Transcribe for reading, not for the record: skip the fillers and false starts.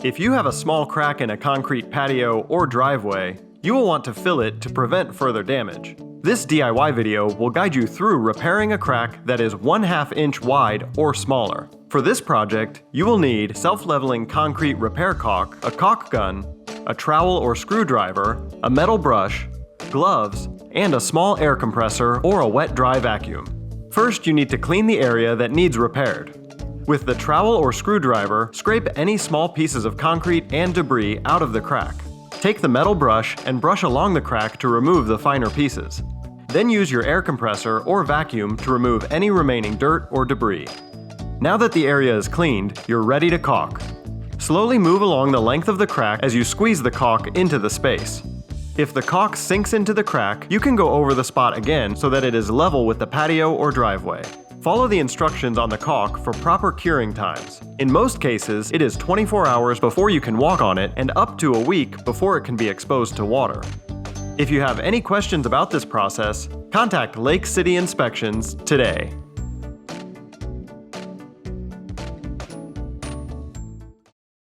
If you have a small crack in a concrete patio or driveway, you will want to fill it to prevent further damage. This DIY video will guide you through repairing a crack that is 1/2 inch wide or smaller. For this project, you will need self-leveling concrete repair caulk, a caulk gun, a trowel or screwdriver, a metal brush, gloves, and a small air compressor or a wet-dry vacuum. First, you need to clean the area that needs repaired. With the trowel or screwdriver, scrape any small pieces of concrete and debris out of the crack. Take the metal brush and brush along the crack to remove the finer pieces. Then use your air compressor or vacuum to remove any remaining dirt or debris. Now that the area is cleaned, you're ready to caulk. Slowly move along the length of the crack as you squeeze the caulk into the space. If the caulk sinks into the crack, you can go over the spot again so that it is level with the patio or driveway. Follow the instructions on the caulk for proper curing times. In most cases, it is 24 hours before you can walk on it and up to a week before it can be exposed to water. If you have any questions about this process, contact Lake City Inspections today.